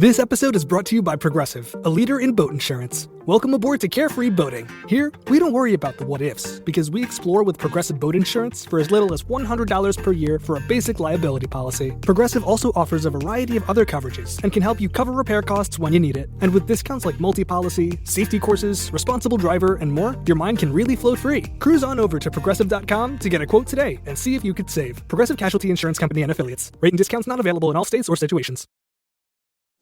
This episode is brought to you by Progressive, a leader in boat insurance. Welcome aboard to Carefree Boating. Here, we don't worry about the what-ifs, because we explore with Progressive Boat Insurance for as little as $100 per year for a basic liability policy. Progressive also offers a variety of other coverages and can help you cover repair costs when you need it. And with discounts like multi-policy, safety courses, responsible driver, and more, your mind can really float free. Cruise on over to Progressive.com to get a quote today and see if you could save. Progressive Casualty Insurance Company and Affiliates. Rate and discounts not available in all states or situations.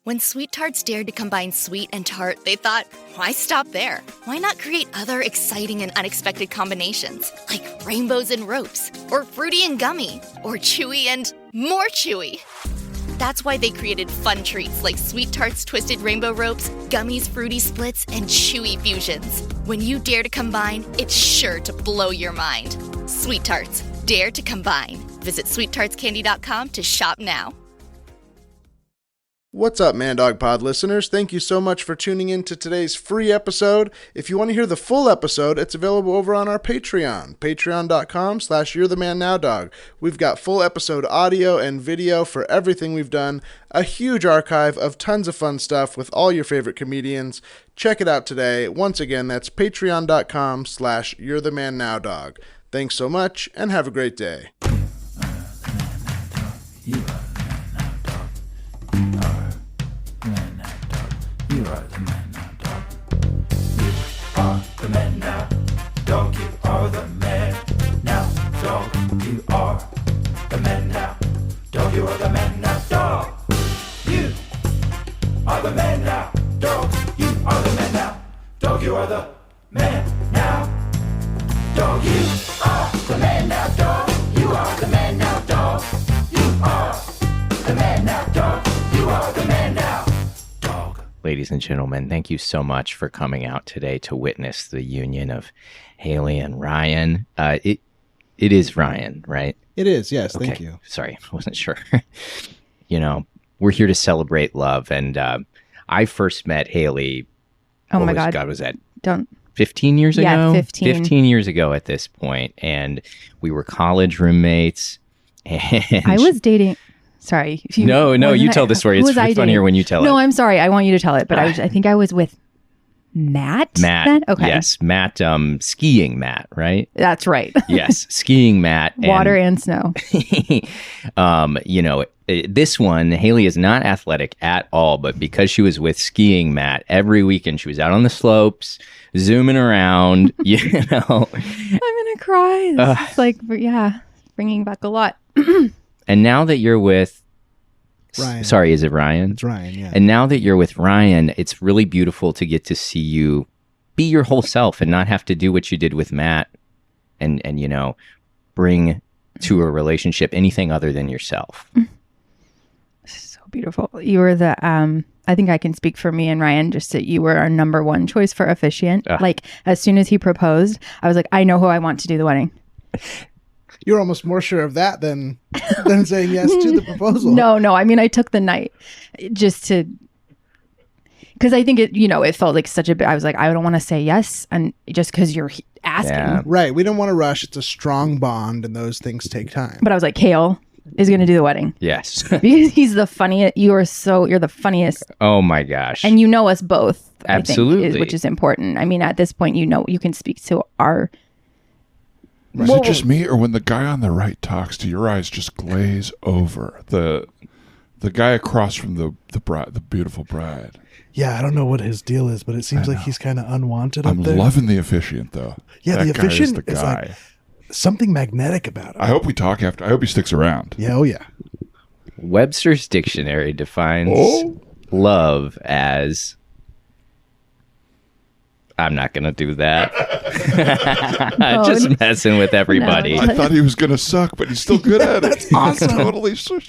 When Sweet Tarts dared to combine sweet and tart, they thought, why stop there? Why not create other exciting and unexpected combinations, like rainbows and ropes, or fruity and gummy, or chewy and more chewy? That's why they created fun treats like Sweet Tarts Twisted Rainbow Ropes, Gummies Fruity Splits, and Chewy Fusions. When you dare to combine, it's sure to blow your mind. Sweet Tarts, dare to combine. Visit sweettartscandy.com to shop now. What's up, Man Dog Pod listeners? Thank you so much for tuning in to today's free episode. If you want to hear the full episode, it's available over on our Patreon, patreon.com/you'rethemanNowDog. We've got full episode audio and video for everything we've done, a huge archive of tons of fun stuff with all your favorite comedians. Check it out today. Once again, that's patreon.com/you'rethemanNowDog. Thanks so much, and have a great day. You are the man now, dog. You are the man now, dog. You are the man now, dog. You are the man now, dog. You are the man now, dog. You are the man now, dog. You are the man now, dog. You are the man now, dog. You are the man now, dog. You are the man now, dog. You are the man now, dog. You are the man now. Ladies and gentlemen, thank you so much for coming out today to witness the union of Hayley and Ryan. It is Ryan, right? It is, yes. Okay. Thank you. Sorry, I wasn't sure. We're here to celebrate love, and I first met Hayley. Oh my God! Was that 15 years ago? Yeah, 15. 15 years ago at this point, and we were college roommates. And I was dating. Sorry. No, you tell the story. It's funnier when you tell it. No, I'm sorry. I want you to tell it. But I think I was with Matt. Matt. Okay. Yes. Matt, skiing Matt, right? That's right. Yes. Skiing Matt. Water and snow. This one, Hayley is not athletic at all, but because she was with skiing Matt, every weekend she was out on the slopes, zooming around, I'm going to cry. It's bringing back a lot. And now that you're with Ryan. Sorry, is it Ryan? It's Ryan, yeah. And now that you're with Ryan, it's really beautiful to get to see you be your whole self and not have to do what you did with Matt and bring to a relationship anything other than yourself. So beautiful. You were the I think I can speak for me and Ryan, just that you were our number one choice for officiant. Like, as soon as he proposed, I was like, I know who I want to do the wedding. You're almost more sure of that than saying yes to the proposal. No. I mean, I took the night just to, because I think it felt like such a. I was like, I don't want to say yes, and just because you're asking, right? We don't want to rush. It's a strong bond, and those things take time. But I was like, Kale is going to do the wedding. Yes, because he's the funniest. You're the funniest. Oh my gosh! And you know us both, absolutely, I think, which is important. I mean, at this point, you can speak to our. Is it just me, or when the guy on the right talks, do your eyes just glaze over? The guy across from the bride, the beautiful bride. Yeah, I don't know what his deal is, but it seems like he's kind of unwanted up there. I'm loving the officiant, though. Yeah, the officiant is the guy. Like something magnetic about him. I hope we talk after. I hope he sticks around. Yeah, oh yeah. Webster's dictionary defines love as... I'm not going to do that. Just messing with everybody. No. I thought he was going to suck, but he's still good at it. That's awesome. Totally shit.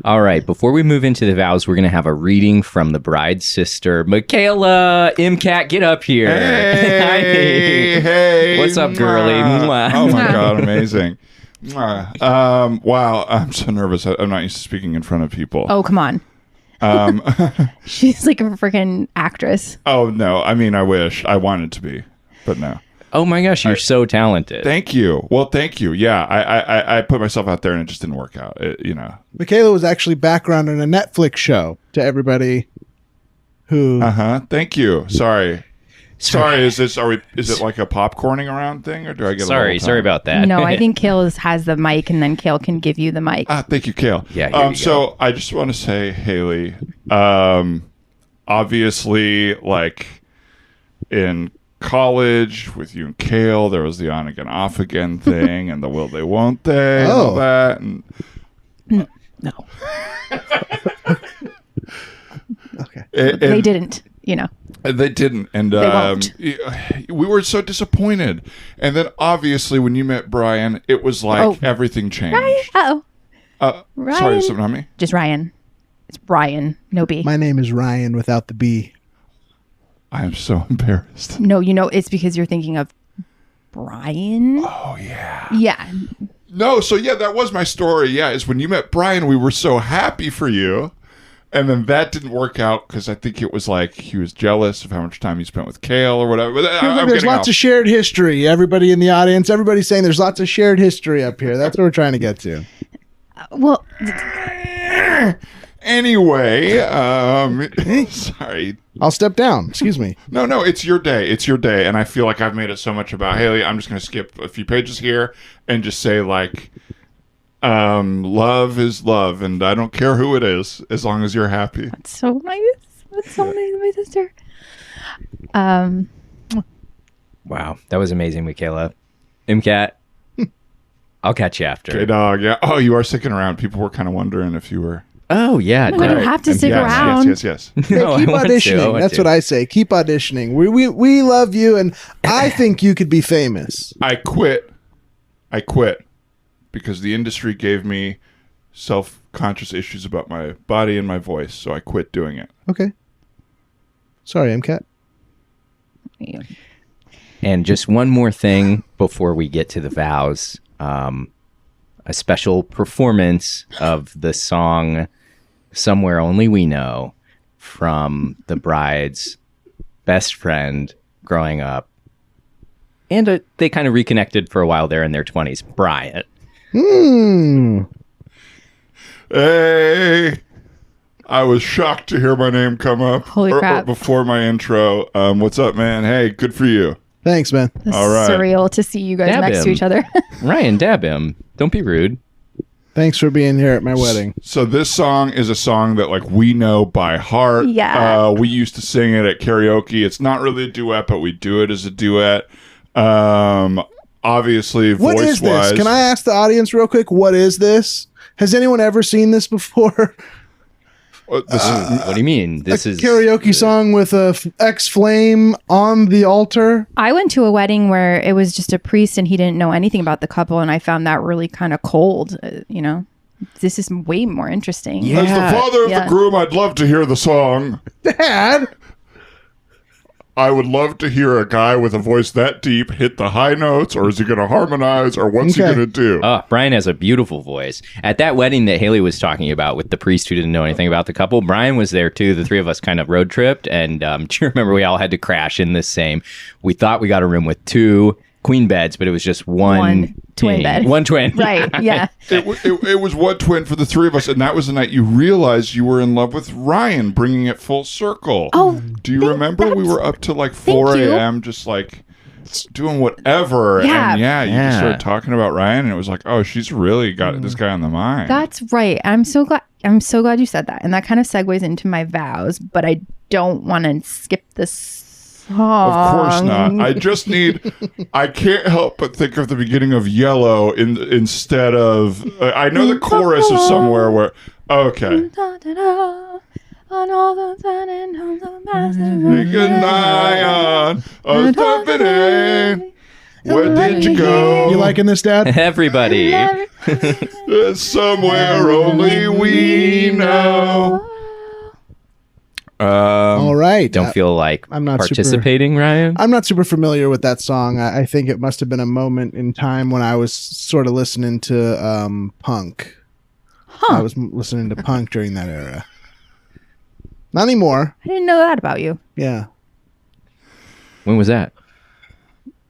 All right. Before we move into the vows, we're going to have a reading from the bride's sister, Michaela MCAT. Get up here. Hey. What's up, girly? Oh, my God. Amazing. Wow. I'm so nervous. I'm not used to speaking in front of people. Oh, come on. She's like a freaking actress. Oh, no. I mean, I wish. I wanted to be, but no. Oh my gosh, you're so talented. Thank you. Well, thank you. Yeah, I put myself out there and it just didn't work out. Michaela was actually background in a Netflix show to everybody who. Thank you. Sorry. Is it like a popcorning around thing, or do I get sorry about that? No, I think Kale has the mic, and then Kale can give you the mic. Thank you, Kale. Yeah. Here you so go. I just want to say, Hayley, obviously, like in college with you and Kale, there was the on again, off again thing, and the will they, won't they, and all that. And No. Okay. They didn't, They didn't, and we were so disappointed. And then, obviously, when you met Brian, it was like everything changed. Ryan. Ryan. Sorry, is something on me? Just Ryan. It's Brian, no B. My name is Ryan without the B. I am so embarrassed. No, it's because you're thinking of Brian. Oh, yeah. Yeah. No, so yeah, that was my story. Yeah, is when you met Brian, we were so happy for you. And then that didn't work out because I think it was like he was jealous of how much time you spent with Kale or whatever. But There's lots of shared history. Everybody in the audience, everybody's saying there's lots of shared history up here. That's what we're trying to get to. Well, anyway, sorry. I'll step down. Excuse me. No, it's your day. It's your day. And I feel like I've made it so much about Hayley. I'm just going to skip a few pages here and just say like, love is love, and I don't care who it is, as long as you're happy. that's so nice. That's so nice, my sister. Wow, that was amazing, Michaela. MCAT, I'll catch you after. Okay, dog. Yeah. Oh, you are sticking around. People were kind of wondering if you were. Oh, yeah. No, we don't have to stick around. Yes. No, Keep I want to. auditioning. That's what I say. Keep auditioning. We love you, and I think you could be famous. I quit because the industry gave me self-conscious issues about my body and my voice, so I quit doing it. Okay. Sorry, MCAT. And just one more thing before we get to the vows. A special performance of the song Somewhere Only We Know from the bride's best friend growing up. And they kind of reconnected for a while there in their 20s. Brian. Hey, I was shocked to hear my name come up. Holy crap. Before my intro. What's up, man? Hey, good for you. Thanks, man. It's all right. surreal to see you guys Dab next to him. each other. Ryan, dab him. Don't be rude. Thanks for being here at my wedding. So this song is a song that like we know by heart. Yeah. We used to sing it at karaoke. It's not really a duet, but we do it as a duet. Obviously, What is voice-wise. this? Can I ask the audience real quick? What is this? Has anyone ever seen this before? What do you mean? This is Karaoke song with a ex-flame on the altar. I went to a wedding where it was just a priest and he didn't know anything about the couple, and I found that really kind of cold. This is way more interesting. Yeah. As the father of Yeah. the groom, I'd love to hear the song. Dad! I would love to hear a guy with a voice that deep hit the high notes, or is he going to harmonize, or what's he Okay. going to do? Brian has a beautiful voice. At that wedding that Hayley was talking about with the priest who didn't know anything about the couple, Brian was there too. The three of us kind of road tripped, and do you remember we all had to crash in this same? We thought we got a room with 2 queen beds, but it was just one twin king. bed. One twin. Right, yeah. It was one twin for the three of us, and that was the night you realized you were in love with Ryan, bringing it full circle. Oh, do you remember we were up to like 4 you. a.m. just like doing whatever, Yeah. and you Yeah. just started talking about Ryan, and it was like, oh, she's really got this guy on the mind. That's right. I'm so glad you said that. And that kind of segues into my vows, but I don't want to skip this song. Of course not. I just need. I can't help but think of the beginning of Yellow instead of. I know the chorus of somewhere where. Okay. Good night on a company. Where did you go? You liking this, Dad? Everybody. Somewhere only we know. All right. Don't feel like I'm not participating, Ryan? I'm not super familiar with that song. I think it must have been a moment in time when I was sort of listening to punk. I was listening to punk during that era. Not anymore. I didn't know that about you. Yeah. When was that?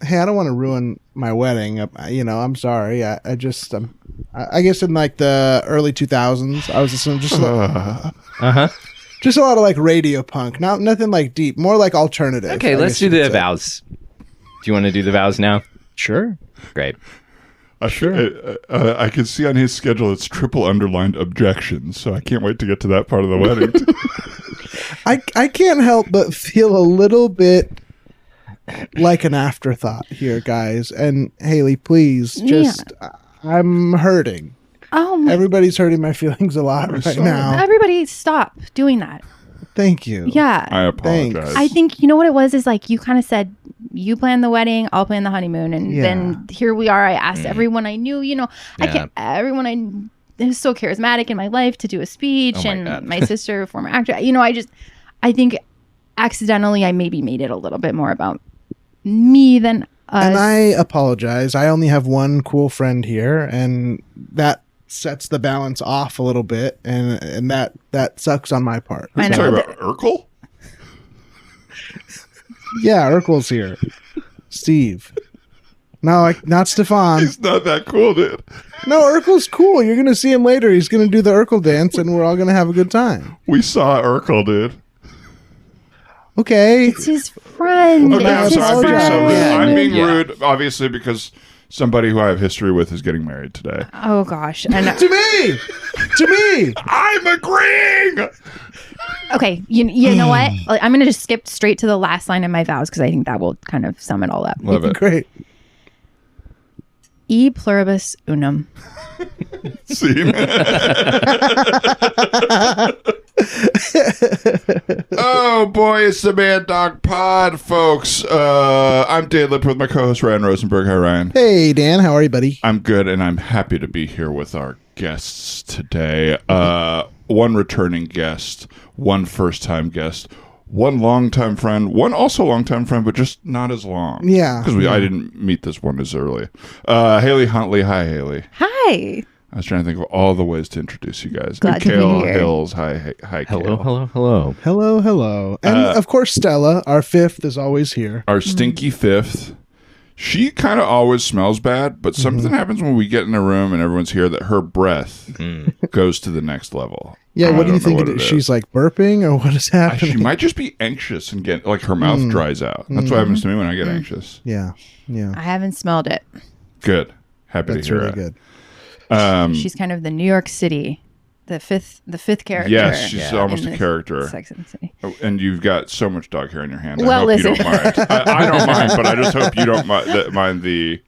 Hey, I don't want to ruin my wedding. I'm sorry. I guess in like the early 2000s, I was listening just just a lot of like radio punk, nothing like deep, more like alternative. Okay, let's do the vows. Do you want to do the vows now? Sure. Great. Sure. I can see on his schedule it's triple underlined objections, so I can't wait to get to that part of the wedding. I can't help but feel a little bit like an afterthought here, guys. And Hayley, please, I'm hurting. Oh, everybody's hurting my feelings a lot right now. Everybody stop doing that. Thank you. Yeah. I apologize. Thanks. I think, you know what it was, is like you kind of said, you plan the wedding, I'll plan the honeymoon. And then here we are. I asked everyone I knew, everyone I was so charismatic in my life to do a speech. My sister, former actor, I think accidentally I maybe made it a little bit more about me than us. And I apologize. I only have one cool friend here, and that sets the balance off a little bit, and that sucks on my part. Are you talking about Urkel? Yeah, Urkel's here. Steve. No, not Stefan. He's not that cool, dude. No, Urkel's cool. You're going to see him later. He's going to do the Urkel dance, and we're all going to have a good time. We saw Urkel, dude. Okay. It's his friend. Okay, I'm it's sorry. his I'm being so rude. friend. I'm being rude, obviously, because somebody who I have history with is getting married today. Oh, gosh. And To me! To me! I'm agreeing! okay, you know what? I'm going to just skip straight to the last line of my vows because I think that will kind of sum it all up. Love it. Great. E pluribus unum. See, oh boy, it's the Mad Dog Pod, folks. I'm Dan Lip with my co-host Ryan Rosenberg. Hi, Ryan. Hey, Dan. How are you, buddy? I'm good, and I'm happy to be here with our guests today. One returning guest, one first-time guest, one longtime friend, one also longtime friend, but just not as long. Yeah. Because I didn't meet this one as early. Hayley Huntley. Hi, Hayley. Hi. I was trying to think of all the ways to introduce you guys. Glad to be Kale here. Hills. Hi, Hello, Kale. hello. Hello. And of course, Stella, our fifth, is always here. Our stinky fifth. She kind of always smells bad, but something happens when we get in a room and everyone's here that her breath goes to the next level. Yeah, what do you don't know think? what it She's is. like burping, or what is happening? She might just be anxious and get like her mouth dries out. That's what happens to me when I get anxious. Yeah. I haven't smelled it. Good. Happy That's to hear really it. good. She's kind of the New York City, the fifth character. Yes, she's almost in a character. Sex and the City. And you've got so much dog hair in your hand. Well, I hope listen. you don't mind. I don't mind, but I just hope you don't mind the.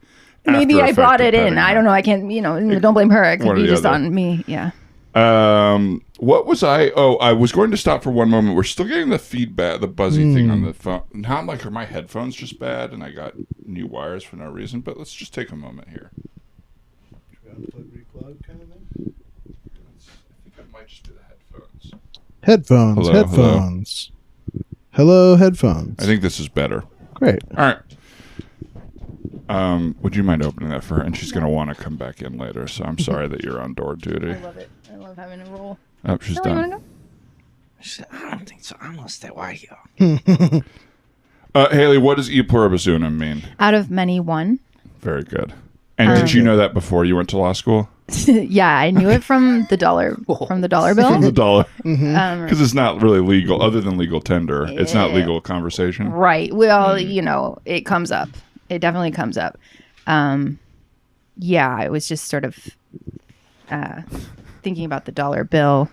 Maybe after I effect brought of it in. petting I her. don't know. I can't. Don't blame her. It One could or be the just other. on me. Yeah. What was I? Oh, I was going to stop for one moment. We're still getting the feedback, the buzzy thing on the phone. Not like are my headphones just bad, and I got new wires for no reason. But let's just take a moment here. I think it might just be the headphones. Headphones. Hello, headphones. I think this is better. Great. All right. Would you mind opening that for her? And she's going to want to come back in later, so I'm sorry that you're on door duty. I love it. I love having a roll. Oh, she's Shelley, done. you wanna go? I don't think so. I'm gonna stay right here. Hayley, what does e pluribus unum mean? Out of many, one. Very good. And did you know that before you went to law school? Yeah, I knew it from the dollar bill. The dollar. Um, Because it's not really legal, other than legal tender. It's not legal conversation. Right. Well, it comes up. It definitely comes up. Yeah, I was just sort of thinking about the dollar bill.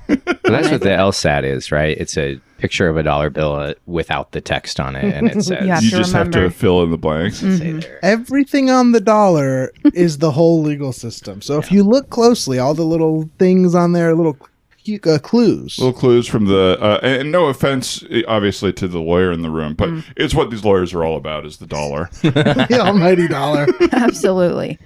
That's what the LSAT is, right? It's a picture of a dollar bill without the text on it, and it says You have You to just have remember. to fill in the blanks. say there. Everything on the dollar is the whole legal system. So if you look closely, all the little things on there, little clues. Little clues from the, and no offense, obviously, to the lawyer in the room, but it's what these lawyers are all about is the dollar. The almighty dollar. Absolutely.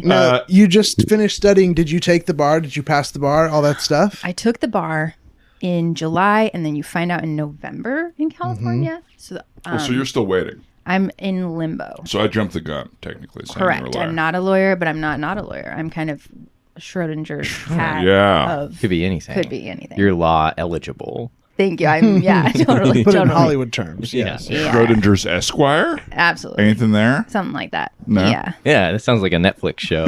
Now, you just finished studying. Did you take the bar? Did you pass the bar? All that stuff? I took the bar in July, and then you find out in November in California. So So you're still waiting. I'm in limbo. So I jumped the gun, technically. saying Correct. you're a lawyer. I'm not a lawyer, but I'm not a lawyer. I'm kind of Schrodinger's cat Yeah. of Could be anything. could be anything. You're law eligible. Thank you. Totally. But in Hollywood terms, yes. Yeah. Schrodinger's Esquire? Absolutely. Anything there? Something like that. No? Yeah. Yeah, that sounds like a Netflix show.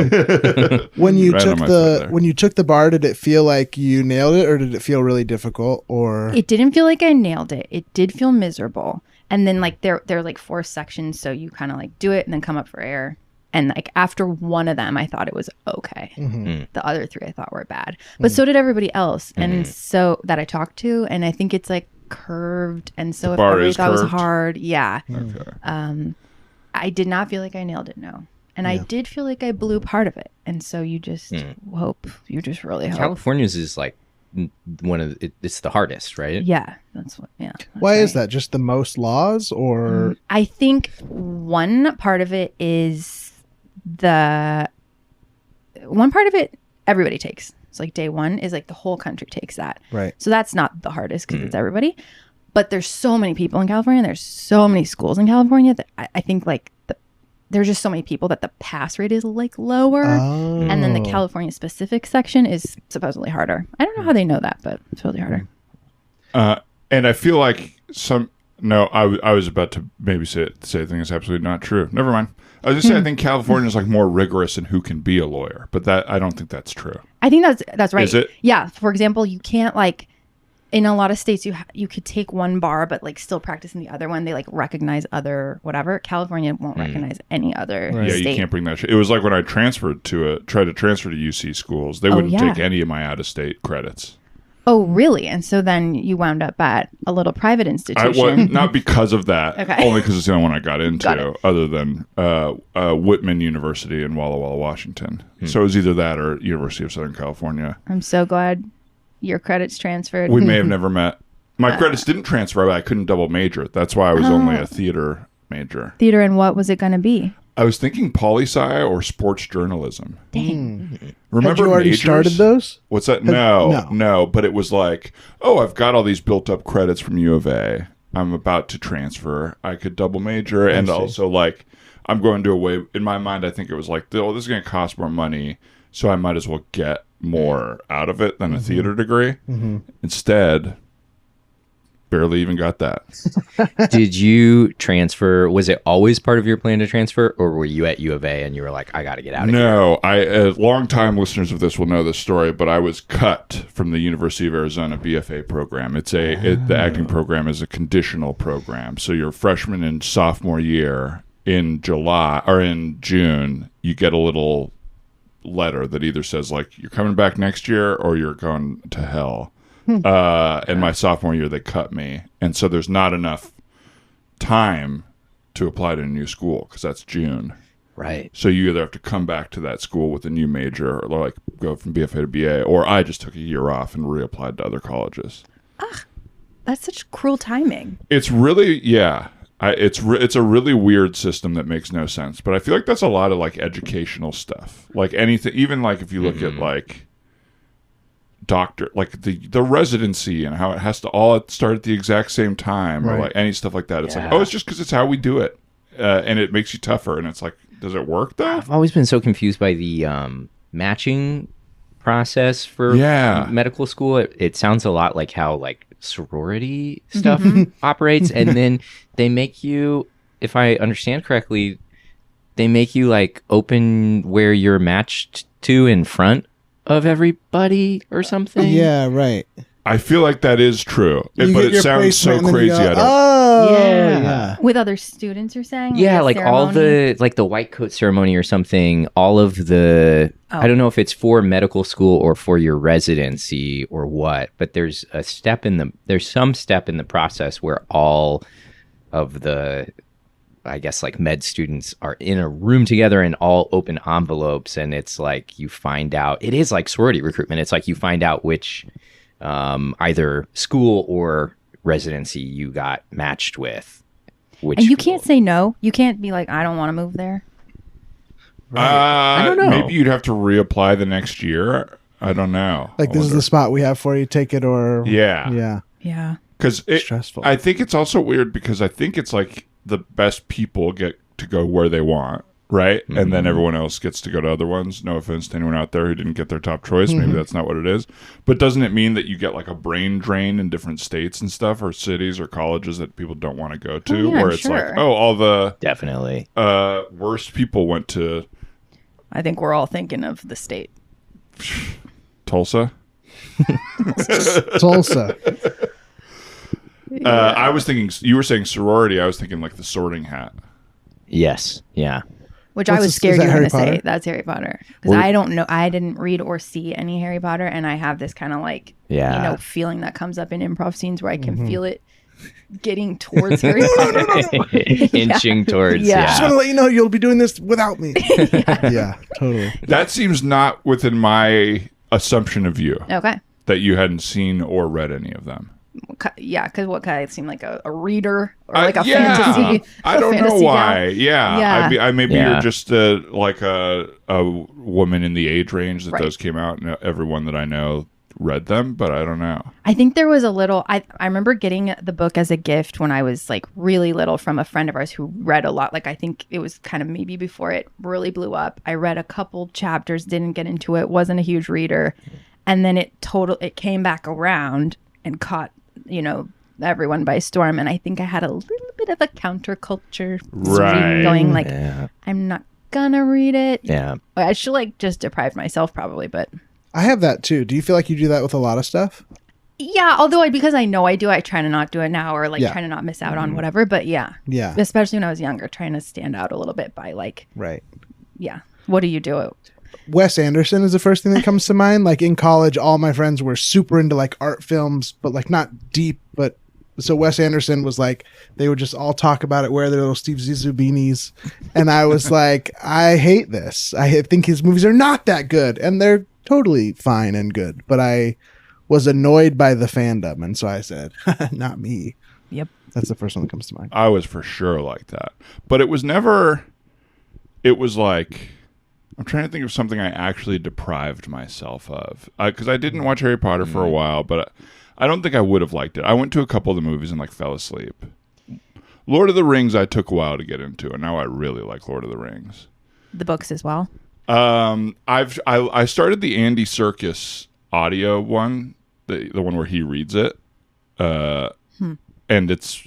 When you Right took on my foot there. when you took the bar, did it feel like you nailed it, or did it feel really difficult? Or It didn't feel like I nailed it. It did feel miserable. And then like there are like 4 sections, so you kind of like do it and then come up for air. And like after one of them, I thought it was okay. The other 3 I thought were bad, but so did everybody else. And so that I talked to, and I think it's like curved. And so if bar everybody is thought it was curved? hard, yeah. Okay. I did not feel like I nailed it. No. And I did feel like I blew part of it. And so you just hope, you just really hope. California's is like it's the hardest, right? Yeah. That's what, yeah. that's why is right. that? Just the most laws, or I think one part of it is everybody takes. It's like day one is like the whole country takes that. right? So that's not the hardest because it's everybody. But there's so many people in California. And there's so many schools in California that I think like there's just so many people that the pass rate is like lower. Oh. And then the California specific section is supposedly harder. I don't know how they know that, but it's really harder. And I feel like I was about to maybe say a thing that's absolutely not true. Never mind. I was just saying I think California is like more rigorous in who can be a lawyer, but I don't think that's true. I think that's right. Is it? Yeah. For example, you can't like in a lot of states you could take one bar but like still practice in the other one. They like recognize other whatever. California won't recognize any other Yeah, state. you can't bring that shit. It was like when I tried to transfer to UC schools, they wouldn't yeah. take any of my out of state credits. Oh, really? And so then you wound up at a little private institution. Not because of that, Okay. only because it's the only one I got into, Got it. other than Whitman University in Walla Walla, Washington. So it was either that or University of Southern California. I'm so glad your credits transferred. We may have never met. My credits didn't transfer, but I couldn't double major. That's why I was only a theater major. Theater, and what was it going to be? I was thinking poli-sci or sports journalism. Dang. Remember Had you already majors? started those? What's that? No. No. But it was like, oh, I've got all these built-up credits from U of A. I'm about to transfer. I could double major, and also like I'm going to away. In my mind, I think it was like, oh, this is going to cost more money, so I might as well get more out of it than a theater degree. Instead, barely even got that. Did you transfer? Was it always part of your plan to transfer, or were you at U of A and you were like, I got to get out of here? No, long-time listeners of this will know this story, but I was cut from the University of Arizona BFA program. The acting program is a conditional program. So your freshman and sophomore year in July or in June, you get a little letter that either says like you're coming back next year or you're going to hell. And my sophomore year, they cut me. And so there's not enough time to apply to a new school because that's June. Right. So you either have to come back to that school with a new major or like go from BFA to BA, or I just took a year off and reapplied to other colleges. That's such cruel timing. It's really, yeah. It's a really weird system that makes no sense. But I feel like that's a lot of like educational stuff. Like anything, even like if you look at like doctor, like the residency and how it has to all start at the exact same time, or like any stuff like that. It's like, oh, it's just because it's how we do it, and it makes you tougher. And it's like, does it work though? I've always been so confused by the matching process for medical school. It sounds a lot like how like sorority stuff operates, and then they make you, if I understand correctly, they make you like open where you're matched to in front of everybody or something. Yeah, right. I feel like that is true, but get it your sounds so placement and then crazy. you go, I don't. oh, Yeah. With other students, you're saying? Yeah, a like all ceremony? the white coat ceremony or something, all of the, I don't know if it's for medical school or for your residency or what, but there's some step in the process where all of the, I guess like med students are in a room together and all open envelopes. And it's like, you find out, it is like sorority recruitment. It's like you find out which either school or residency you got matched with. And you can't say no. You can't be like, I don't want to move there. I don't know. Maybe you'd have to reapply the next year. I don't know. Like, this is the spot we have for you. Take it or Yeah. Yeah. Because stressful. I think it's also weird because I think it's like the best people get to go where they want, right? And then everyone else gets to go to other ones. No offense to anyone out there who didn't get their top choice. Maybe that's not what it is. But doesn't it mean that you get like a brain drain in different states and stuff, or cities or colleges that people don't want to go to? Yeah, where it's like, oh, all the Definitely. worst people went to I think we're all thinking of the state. Tulsa. Tulsa. I was thinking, you were saying sorority. I was thinking like the Sorting Hat. Yes. Yeah. Which What's I was this- scared is you that were Harry going to say Potter? that's Harry Potter. Because I don't know. I didn't read or see any Harry Potter. And I have this kind of like, Yeah. feeling that comes up in improv scenes where I can feel it getting towards Harry Potter. Inching towards. Yeah. Just want to let you know you'll be doing this without me. Yeah, totally. That seems not within my assumption of you, Okay. that you hadn't seen or read any of them. Yeah, because what kind of seem like a reader or like a Yeah. fantasy? I a don't know fantasy why. gal? Yeah. I maybe Yeah. you're just like a woman in the age range that Right. those came out, and everyone that I know read them, but I don't know. I think there was a little. I remember getting the book as a gift when I was like really little from a friend of ours who read a lot. Like I think it was kind of maybe before it really blew up. I read a couple chapters, didn't get into it, wasn't a huge reader, and then it came back around and caught everyone by storm. And I think I had a little bit of a counterculture Right. streak going. Like Yeah. I'm not gonna read it. Yeah. I should like just deprive myself probably, but. I have that too. Do you feel like you do that with a lot of stuff? Yeah, although because I know I do, I try to not do it now or like Yeah. try to not miss out on whatever. But yeah, Yeah. especially when I was younger, trying to stand out a little bit by like, Right. yeah, what do you do? Wes Anderson is the first thing that comes to mind. Like in college, all my friends were super into like art films, but like not deep. But so Wes Anderson was like, they would just all talk about it, wear their little Steve Zissou beanies. And I was like, I hate this. I think his movies are not that good. And they're totally fine and good. But I was annoyed by the fandom. And so I said, not me. Yep. That's the first one that comes to mind. I was for sure like that. But it was never, it was like, I'm trying to think of something I actually deprived myself of. Because I didn't watch Harry Potter for a while, but I don't think I would have liked it. I went to a couple of the movies and like fell asleep. Lord of the Rings I took a while to get into, and now I really like Lord of the Rings. The books as well. I started the Andy Serkis audio one, the one where he reads it, and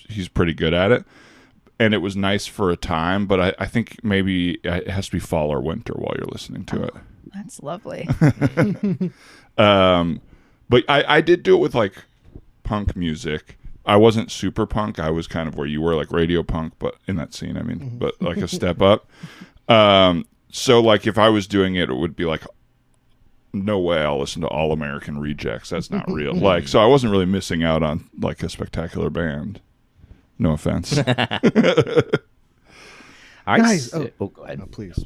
he's pretty good at it, and it was nice for a time. But I think maybe it has to be fall or winter while you're listening to it. That's lovely. But I did do it with like punk music. I wasn't super punk. I was kind of where you were, like radio punk, but in that scene, I mean, but like a step up. So like if I was doing it, it would be like, no way I'll listen to All American Rejects. That's not real. Like, so I wasn't really missing out on like a spectacular band. No offense. Guys, go ahead. Oh, please.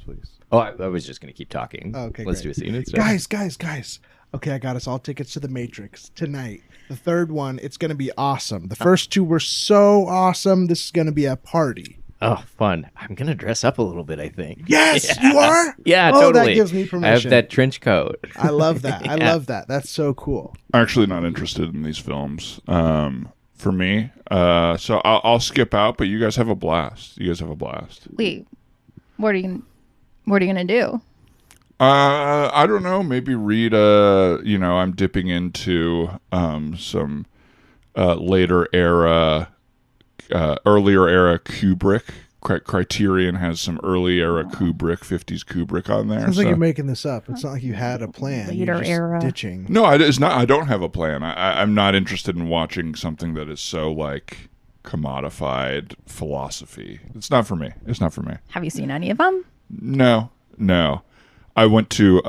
Oh, I was just going to keep talking. Okay, Let's great. do a scene instead. Guys. Okay, I got us all tickets to The Matrix tonight. The third one, it's going to be awesome. The first two were so awesome. This is going to be a party. Oh, fun. I'm going to dress up a little bit, I think. Yes, you are? Yeah, Oh, totally. that gives me I have permission. that trench coat. I love that. I Yeah. love that. That's so cool. I'm actually not interested in these films. For me, so I'll skip out. But you guys have a blast. Wait, what are you gonna do? I don't know. Maybe read. I'm dipping into some later era, earlier era Kubrick. Criterion has some early era Kubrick, 50s Kubrick on there. Sounds like so- you're making this up. It's not like you had a plan. Later You're just era. ditching. No, it's not. I don't have a plan. I'm not interested in watching something that is so like commodified philosophy. It's not for me. Have you seen any of them? No. I went to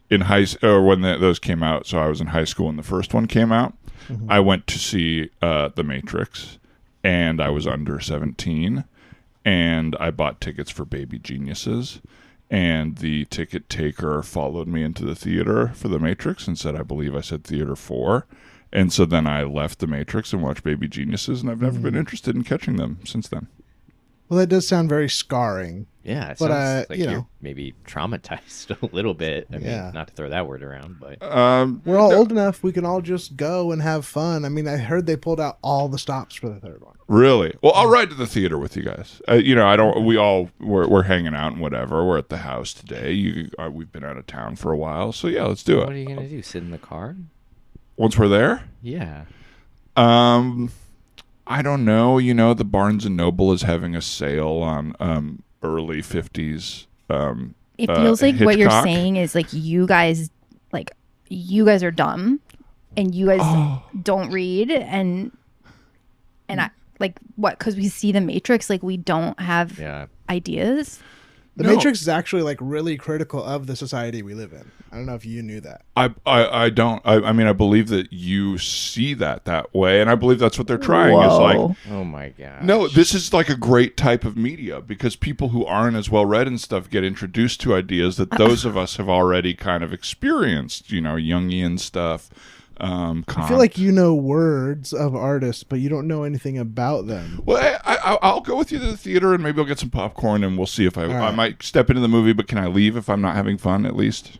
in when those came out. So I was in high school when the first one came out. Mm-hmm. I went to see The Matrix, and I was under 17, and I bought tickets for Baby Geniuses. And the ticket taker followed me into the theater for The Matrix and said, I believe I said Theater 4. And so then I left The Matrix and watched Baby Geniuses, and I've never been interested in catching them since then. Well, that does sound very scarring. Yeah, it But, sounds like you you're know. maybe traumatized a little bit. I mean, Yeah. not to throw that word around, but We're all old enough. We can all just go and have fun. I mean, I heard they pulled out all the stops for the third one. Really? Well, I'll ride to the theater with you guys. I don't. We're hanging out and whatever. We're at the house today. We've been out of town for a while, so yeah, let's do it. what are you gonna do? Sit in the car? Once we're there, Yeah. I don't know. The Barnes and Noble is having a sale on early 50s. It feels like what you're Hitchcock. saying is like you guys are dumb and you guys don't read and I like what, because we see the Matrix, like we don't have Yeah. ideas. The No. Matrix is actually like really critical of the society we live in. I don't know if you knew that. I don't. I mean, I believe that you see that way, and I believe that's what they're trying. Is like, Oh my god. no, this is like a great type of media because people who aren't as well read and stuff get introduced to ideas that those of us have already kind of experienced. Jungian stuff. I feel like you know words of artists, but you don't know anything about them. Well, I'll go with you to the theater, and maybe I'll get some popcorn, and we'll see if I right. might step into the movie. But can I leave if I'm not having fun? At least.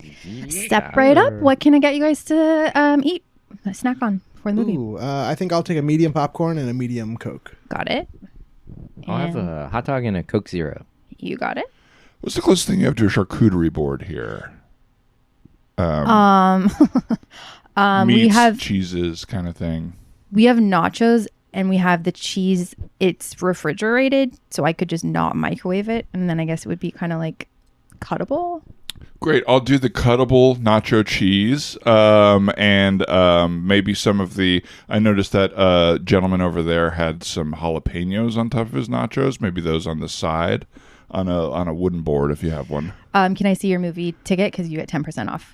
Step right up. What can I get you guys to eat? A snack on for the movie. Ooh, I think I'll take a medium popcorn and a medium Coke. Got it. I'll have And a hot dog and a Coke Zero. You got it. What's the closest thing you have to a charcuterie board here? We Meats, have cheeses, kind of thing. nachos and we have the cheese. It's refrigerated, so I could just not microwave it, and then I guess it would be kind of like cuttable. Great. I'll do the cuttable nacho cheese, and maybe some of the. I noticed that gentleman over there had some jalapenos on top of his nachos. Maybe those on the side, on a wooden board if you have one. Can I see your movie ticket because you get 10% off?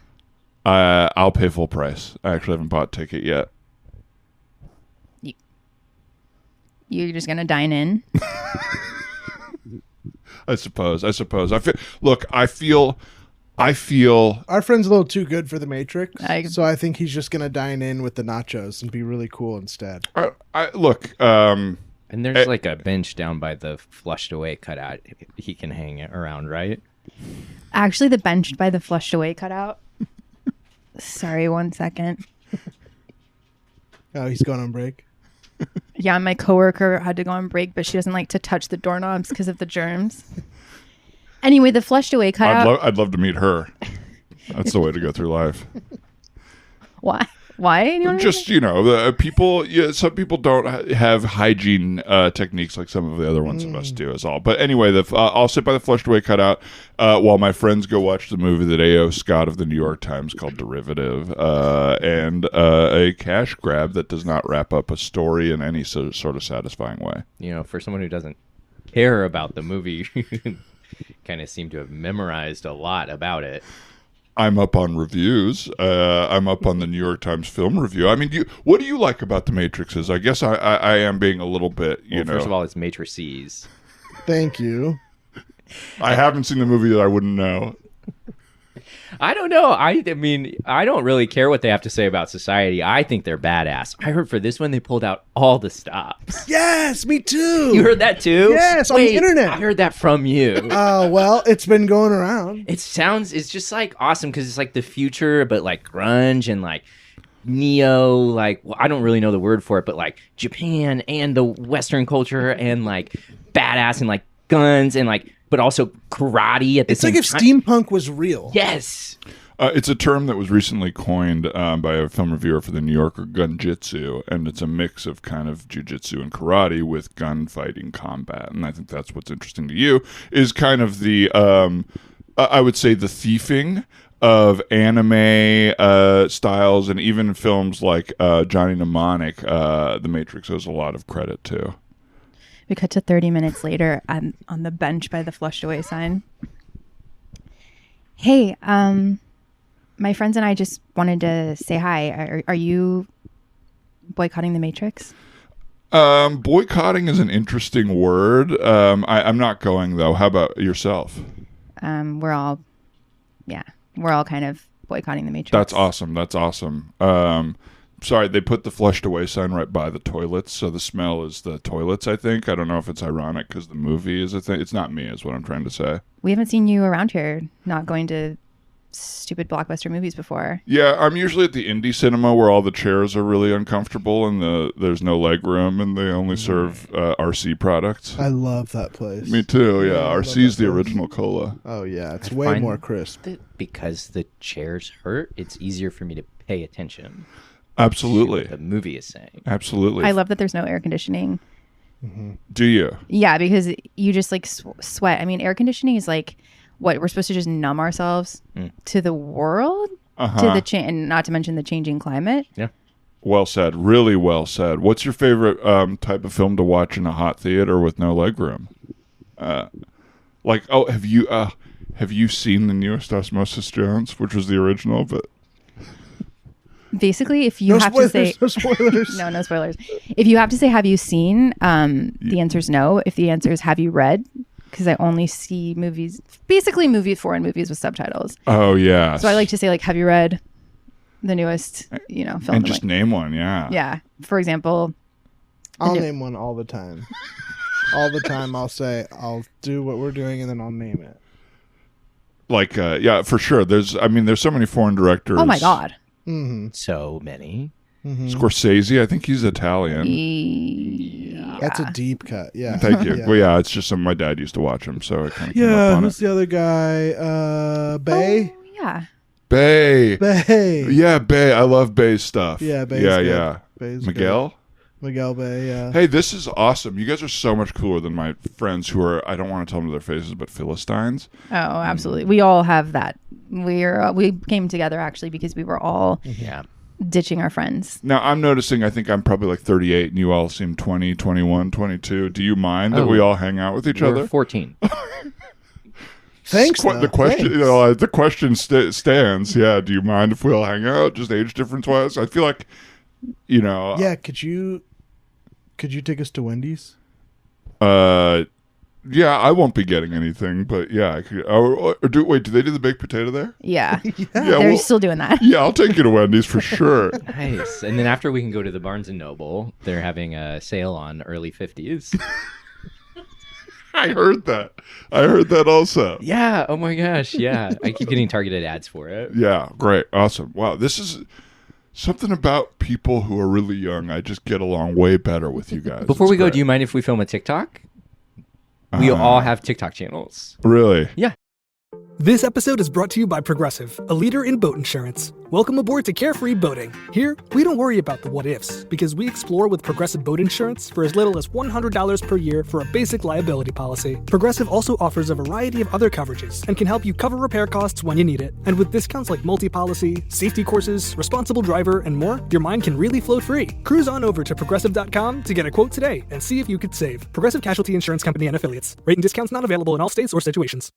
I'll pay full price. I actually haven't bought a ticket yet. You're just gonna dine in. I suppose. I feel. Our friend's a little too good for the Matrix, I- so I think he's just gonna dine in with the nachos and be really cool instead. Look. And there's like a bench down by the flushed away cutout. He can hang it around, right? Actually, the bench by the flushed away cutout. Sorry, 1 second. Oh, he's going on break. Yeah, my coworker had to go on break, but she doesn't like to touch the doorknobs because of the germs. Anyway, the flushed away cutout. I'd love to meet her. That's the way to go through life. Why? Why? You know Just people. Yeah, some people don't have hygiene techniques like some of the other ones of us do. Is all. But anyway, I'll sit by the flushed away cutout while my friends go watch the movie that A.O. Scott of the New York Times called Derivative, and a cash grab that does not wrap up a story in any sort of satisfying way. For someone who doesn't care about the movie, kind of seem to have memorized a lot about it. I'm up on reviews. I'm up on the New York Times Film Review. I mean, what do you like about The Matrixes? I guess I am being a little bit, First of all, it's matrices. Thank you. I haven't seen the movie that I wouldn't know. I don't know. I mean, I don't really care what they have to say about society. I think they're badass. I heard for this one, they pulled out all the stops. Yes, me too. You heard that too? Yes, on the internet. I heard that from you. Oh, well, it's been going around. It's just like awesome because it's like the future, but like grunge and like neo, like, well, I don't really know the word for it, but like Japan and the Western culture and like badass and like guns and like, but also karate at the same time. It's like if steampunk was real. Yes. It's a term that was recently coined by a film reviewer for the New Yorker, gunjitsu, and it's a mix of kind of jujitsu and karate with gunfighting combat. And I think that's what's interesting to you is kind of the, I would say, the thieving of anime styles, and even films like Johnny Mnemonic, The Matrix owes a lot of credit to. We cut to 30 minutes later on the bench by the flushed away sign. Hey, my friends and I just wanted to say hi. Are you boycotting the Matrix? Boycotting is an interesting word. I'm not going, though. How about yourself? We're all kind of boycotting the Matrix. That's awesome. sorry, they put the flushed away sign right by the toilets, so the smell is the toilets, I think. I don't know if it's ironic because the movie is a thing. It's not me, is what I'm trying to say. We haven't seen you around here not going to stupid blockbuster movies before. Yeah, I'm usually at the indie cinema where all the chairs are really uncomfortable and there's no leg room and they only serve RC products. I love that place. Me too, yeah. I love RC's that the place. original cola. Oh yeah, it's I way find more crisp. that because the chairs hurt, it's easier for me to pay attention Absolutely. to what the movie is saying. Absolutely. I love that there's no air conditioning. Do you? Yeah, because you just like sweat. I mean, air conditioning is like what we're supposed to just numb ourselves to the world, to the and not to mention the changing climate. Yeah. Well said. Really well said. What's your favorite type of film to watch in a hot theater with no leg room? Have you seen the newest Osmosis Jones, which was the original? But Basically, if you have to say no spoilers. no spoilers. If you have to say have you seen, the answer is no. If the answer is have you read, because I only see movies, basically foreign movies with subtitles. oh yeah. So I like to say like have you read the newest film? and just name one. Yeah. yeah. For example, I'll name one all the time. All the time, I'll say I'll do what we're doing, and then I'll name it. Like yeah, for sure. There's so many foreign directors. oh my god. So many. Scorsese, I think he's Italian. That's a deep cut. Yeah. Thank you. Yeah. Well, yeah, it's just something my dad used to watch him, so I kind of came up Yeah. on Who's it. the other guy? Bay. Oh, yeah. Bay. Bay. Yeah, Bay. I love Bay's stuff. Yeah, Bay's Yeah, good. yeah. Bay's Miguel. Miguel Bay. Yeah. Hey, this is awesome. You guys are so much cooler than my friends who are, I don't want to tell them to their faces, but Philistines. Oh, absolutely. We all have that. We came together actually because we were all Yeah. ditching our friends. Now, I'm noticing, I think I'm probably like 38 and you all seem 20, 21, 22. Do you mind that we all hang out with each We're other? 14. Thanks. The question, the question stands. Yeah. Do you mind if we all hang out? Just age difference wise? I feel like, Yeah. Could you take us to Wendy's? Yeah, I won't be getting anything, but yeah, I could. Do they do the baked potato there? Yeah. Yeah, They're still doing that. Yeah, I'll take you to Wendy's for sure. Nice. And then after we can go to the Barnes & Noble. They're having a sale on early 50s. I heard that also. Yeah. Oh my gosh. Yeah. I keep getting targeted ads for it. Yeah, great. Awesome. Wow, this is something about people who are really young. I just get along way better with you guys. Before It's we go, great. do you mind if we film a TikTok? We all have TikTok channels. Really? Yeah. This episode is brought to you by Progressive, a leader in boat insurance. Welcome aboard to Carefree Boating. Here, we don't worry about the what ifs, because we explore with Progressive Boat Insurance for as little as $100 per year for a basic liability policy. Progressive also offers a variety of other coverages and can help you cover repair costs when you need it. And with discounts like multi-policy, safety courses, responsible driver, and more, your mind can really float free. Cruise on over to Progressive.com to get a quote today and see if you could save. Progressive Casualty Insurance Company and Affiliates. Rate and discounts not available in all states or situations.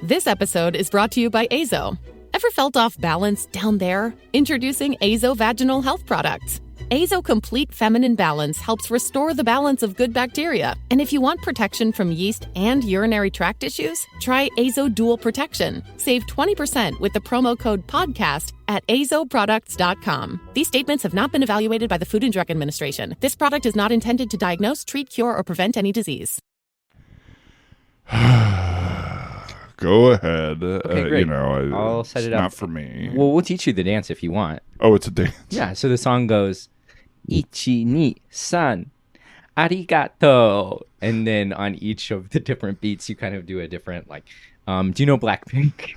This episode is brought to you by Azo. Ever felt off balance down there? Introducing Azo Vaginal Health Products. Azo Complete Feminine Balance helps restore the balance of good bacteria. And if you want protection from yeast and urinary tract issues, try Azo Dual Protection. Save 20% with the promo code PODCAST at azoproducts.com. These statements have not been evaluated by the Food and Drug Administration. This product is not intended to diagnose, treat, cure, or prevent any disease. Go ahead. Okay, great. I'll set it it's up. Not for me. Well, we'll teach you the dance if you want. Oh, it's a dance. Yeah. So the song goes, Ichi ni san, arigato. And then on each of the different beats, you kind of do a different, like, do you know Blackpink?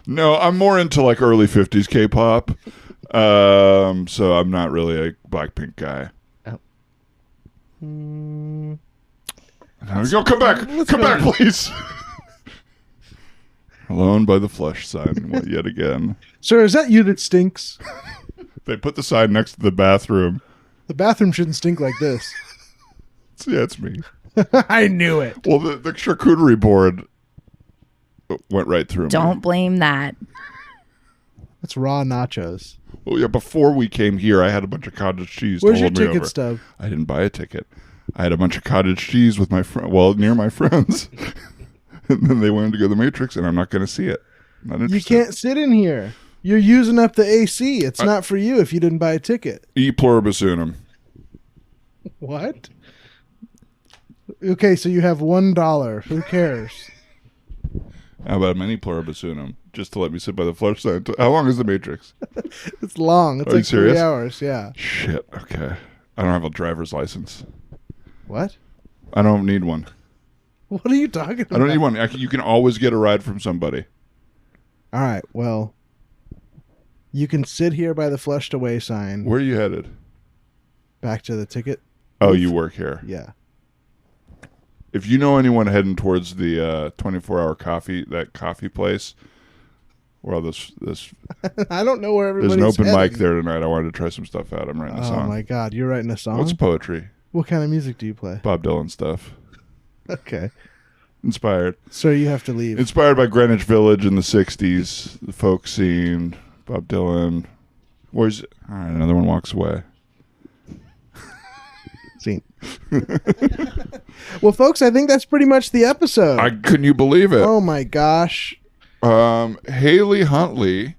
No, I'm more into like early 50s K-pop. So I'm not really a Blackpink guy. Oh. No, come back, please. Alone by the flush sign yet again. Sir, is that you that stinks? They put the sign next to the bathroom. The bathroom shouldn't stink like this. Yeah, it's me. I knew it. Well, the charcuterie board went right through me. Don't blame that. That's raw nachos. Well, yeah, before we came here, I had a bunch of cottage cheese. Where's to your hold me ticket over. stub? I didn't buy a ticket. I had a bunch of cottage cheese with my friend. Well, near my friends. And then they wanted to go to the Matrix, and I'm not going to see it. Not You interested. can't sit in here. You're using up the AC. It's not for you if you didn't buy a ticket. E pluribus unum. What? Okay, so you have $1. Who cares? How about many pluribus unum? Just to let me sit by the flush sign. How long is the Matrix? It's long. It's Are you like serious? 3 hours. Yeah. Shit. Okay. I don't have a driver's license. What? I don't need one. What are you talking about? I don't need one. You can always get a ride from somebody. All right. Well, you can sit here by the flushed away sign. Where are you headed? Back to the ticket. Oh, you work here. Yeah. If you know anyone heading towards the 24-hour coffee place, well, this I don't know where everybody's there's an open heading. mic there tonight. I wanted to try some stuff out. I'm writing a song. Oh my God, you're writing a song? What's poetry? What kind of music do you play? Bob Dylan stuff. Okay. Inspired. So you have to leave. Inspired by Greenwich Village in the 60s, the folk scene, Bob Dylan. All right, another one walks away. Scene. Well, folks, I think that's pretty much the episode. Couldn't you believe it? Oh my gosh. Hayley Huntley.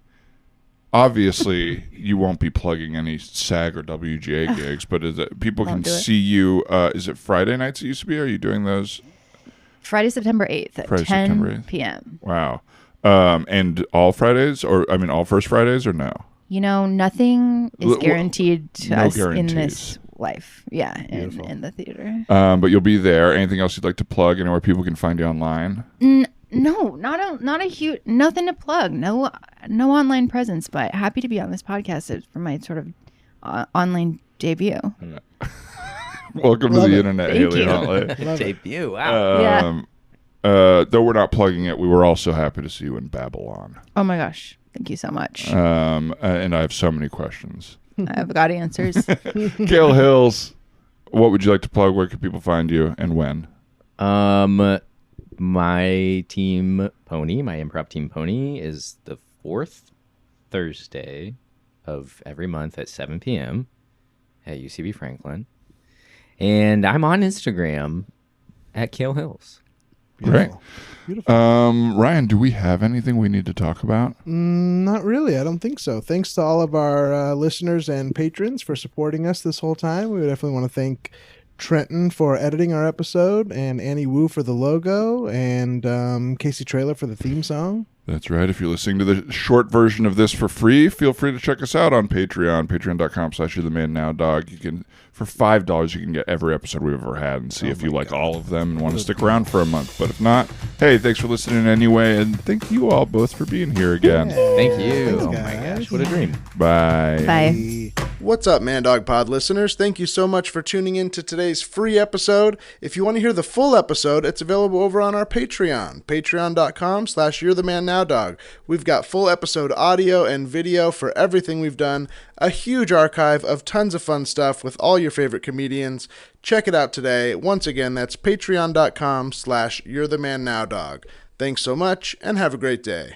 Obviously, you won't be plugging any SAG or WGA gigs, but people can see you. Is it Friday nights it used to be? Are you doing those? Friday, September 8th at 10 September 8th. p.m. Wow. And all Fridays, all first Fridays, or no? You know, nothing is guaranteed to no us guarantees. in this life. Yeah, in the theater. But you'll be there. Anything else you'd like to plug? Anywhere people can find you online? No, not a huge, nothing to plug. No online presence, but happy to be on this podcast for my sort of online debut. Welcome to the internet, Thank Hayley you. Huntley. Debut. Wow. Though we're not plugging it, we were also happy to see you in Babylon. Oh my gosh. Thank you so much. And I have so many questions. I've got answers. Kale Hills, what would you like to plug? Where can people find you and when? My team Pony, my improv team Pony, is the 4th Thursday of every month at 7 p.m. at UCB Franklin. And I'm on Instagram at Kale Hills. Great. Beautiful. Ryan, do we have anything we need to talk about? Not really. I don't think so. Thanks to all of our listeners and patrons for supporting us this whole time. We definitely want to thank Trenton for editing our episode, and Annie Wu for the logo, and Casey Trailer for the theme song. That's right. If you're listening to the short version of this for free, feel free to check us out on Patreon, patreon.com/you'rethemanNowDog. You can, for $5, you can get every episode we've ever had and see if you like all of them and want to stick around for a month. But if not, hey, thanks for listening anyway, and thank you all both for being here again. Thank you. Thanks, Oh my guys. gosh, what a dream. Bye. Bye. What's up, Man Dog Pod listeners? Thank you so much for tuning in to today's free episode. If you want to hear the full episode, it's available over on our Patreon, patreon.com/yourethemanNowDog. We've got full episode audio and video for everything we've done, a huge archive of tons of fun stuff with all your favorite comedians. Check it out today. Once again, that's patreon.com/yourethemanNowDog. Thanks so much, and have a great day.